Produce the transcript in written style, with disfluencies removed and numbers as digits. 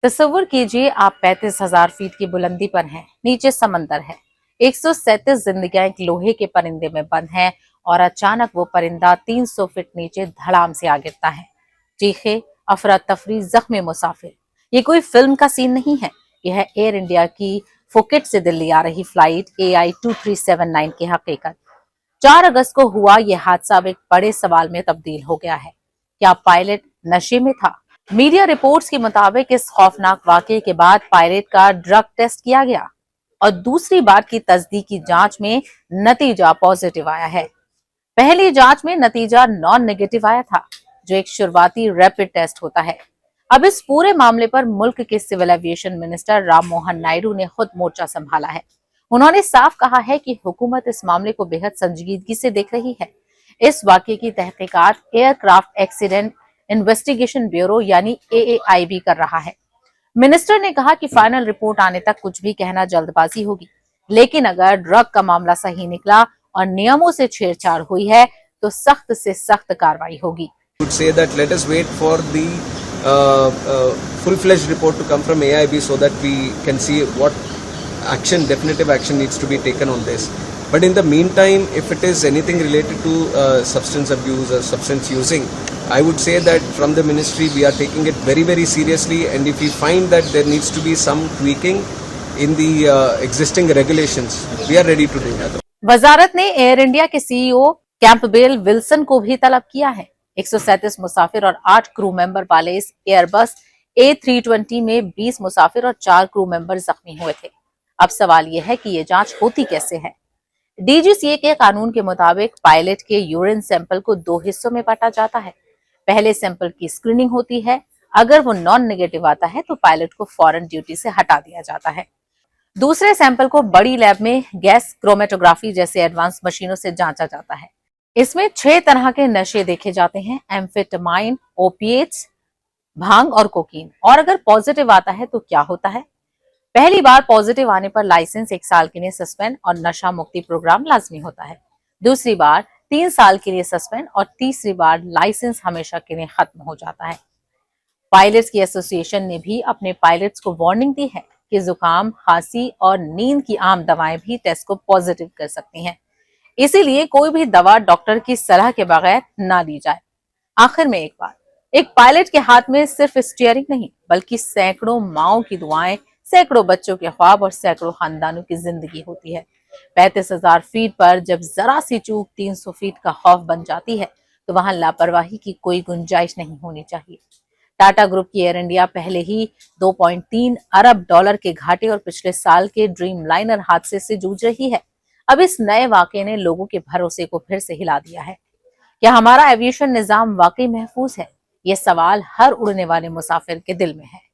تصور کیجئے آپ 35,000 فیٹ کی بلندی پر ہیں، نیچے سمندر ہے، 137 زندگیاں ایک لوہے کے پرندے میں بند ہیں اور اچانک وہ پرندہ 300 فٹ نیچے دھڑام سے آ گرتا ہے۔ چیخے، افراتفری، زخمی مسافر۔ یہ کوئی فلم کا سین نہیں ہے، یہ ہے ایئر انڈیا کی پھوکٹ سے دلی آ رہی فلائٹ AI 2379 کی حقیقت۔ 4 اگست کو ہوا یہ حادثہ اب ایک بڑے سوال میں تبدیل ہو گیا ہے۔ کیا پائلٹ نشے میں تھا؟ میڈیا رپورٹس کے مطابق اس خوفناک واقعے کے بعد پائلٹ کا ڈرگ ٹیسٹ کیا گیا اور دوسری بار کی تصدیقی جانچ میں نتیجہ پازیٹیو آیا ہے۔ پہلی جانچ میں نتیجہ نان نیگیٹو آیا تھا، جو ایک شروعاتی ریپڈ ٹیسٹ ہوتا ہے۔ اب اس پورے معاملے پر ملک کے civil aviation minister Ram Mohan Naidu نے خود مورچہ سنبھالا ہے۔ انہوں نے صاف کہا ہے کہ حکومت اس معاملے کو بے حد سنجیدگی سے دیکھ رہی ہے۔ اس واقعے کی تحقیقات aircraft accident investigation bureau یعنی AAIB کر رہا ہے۔ منسٹر نے کہا کہ فائنل رپورٹ آنے تک کچھ بھی کہنا جلد بازی ہوگی، لیکن اگر ڈرگ کا معاملہ صحیح نکلا اور نیاموں سے چھیڑ چھاڑ ہوئی ہے تو سخت سے سخت کارروائی ہوگی۔ I would say that let us wait for the full-fledged report to come from AIB so that we can see what definitive action needs to be taken on this. But in the meantime, if it is anything related to substance abuse or substance using, I would say that from the ministry we are taking it very, very seriously, and if we find that there needs to be some tweaking in the existing regulations, we are ready to do that. وزارت نے year India کے CEO Campbell Wilson کو بھی طلب کیا ہے۔ 137 مسافر اور 8 کرو ممبر والے اس ایئر بس A320 میں 20 مسافر اور 4 کرو ممبر زخمی ہوئے تھے۔ اب سوال یہ ہے کہ یہ جانچ ہوتی کیسے ہے؟ DGCA کے قانون کے مطابق پائلٹ کے یورین سیمپل کو 2 حصوں میں بانٹا جاتا ہے۔ پہلے سیمپل کی اسکریننگ ہوتی ہے، اگر وہ نان نیگیٹو آتا ہے تو پائلٹ کو فوراً ڈیوٹی سے ہٹا دیا جاتا ہے۔ دوسرے سیمپل کو بڑی لیب میں گیس کرومیٹوگرافی جیسے ایڈوانس مشینوں سے جانچا جاتا ہے۔ اس میں 6 طرح کے نشے دیکھے جاتے ہیں: ایمفیٹامائن، اوپیٹس، بھانگ اور کوکین۔ اور اگر پازیٹیو آتا ہے تو کیا ہوتا ہے؟ پہلی بار پازیٹیو آنے پر لائسنس 1 سال کے لیے سسپینڈ اور نشہ مکتی پروگرام لازمی ہوتا ہے۔ دوسری بار 3 سال کے لیے سسپینڈ اور تیسری بار لائسنس ہمیشہ کے لیے ختم ہو جاتا ہے۔ پائلٹس کی ایسوسی ایشن نے بھی اپنے پائلٹس کو وارننگ دی ہے کہ زکام، کھانسی اور نیند کی عام دوائیں بھی ٹیسٹ کو پازیٹیو کر سکتی ہیں، اسی لیے کوئی بھی دوا ڈاکٹر کی صلاح کے بغیر نہ لی جائے۔ آخر میں ایک بات، ایک پائلٹ کے ہاتھ میں صرف اسٹیئرنگ نہیں بلکہ سینکڑوں ماؤں کی دعائیں، سینکڑوں بچوں کے خواب اور سینکڑوں خاندانوں کی زندگی ہوتی ہے۔ 35,000 فیٹ پر جب ذرا سی چوک 300 فیٹ کا خوف بن جاتی ہے تو وہاں لاپرواہی کی کوئی گنجائش نہیں ہونی چاہیے۔ ٹاٹا گروپ کی ایئر انڈیا پہلے ہی $2.3 ارب کے گھاٹے اور پچھلے سال کے ڈریم لائنر حادثے سے جوجھ رہی ہے۔ اب اس نئے واقعے نے لوگوں کے بھروسے کو پھر سے ہلا دیا ہے۔ کیا ہمارا ایویشن نظام واقعی محفوظ ہے؟ یہ سوال ہر اڑنے والے مسافر کے دل میں ہے۔